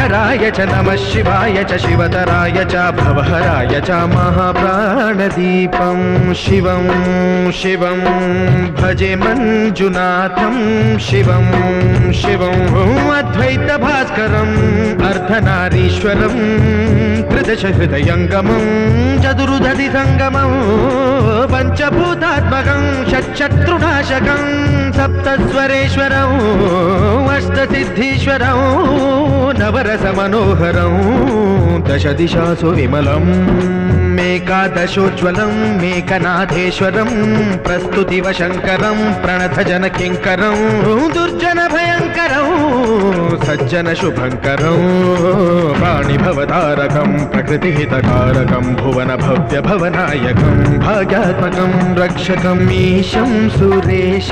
शङ्कराय च नमः शिवाय च शिवतराय च भवहराय च महाप्राणदीपं शिवं शिवं भजे मञ्जुनाथं शिवं शिवं अद्वैतभास्करम् अर्धनारीश्वरं त्रिदशहृदयङ्गमं चतुर्दधिसङ्गमं पञ्चभूतात्मकं षट्शत्रुनाशकं सप्तस्वरेश्वरं अष्टसिद्धीश्वरं नवरसमनोहरं दशदिशासु विमलं मेकादशोज्ज्वलं मेकनाथेश्वरं प्रस्तुतिव शङ्करं प्रणतजनकिङ्करं दुर्जनभयङ्करं सज्जनशुभङ्करं वाणिभवतारकं प्रकृतिहितकारकं भुवनभव्यभवनायकं भाग्यात्मकं रक्षकम् ईशं सुरेशं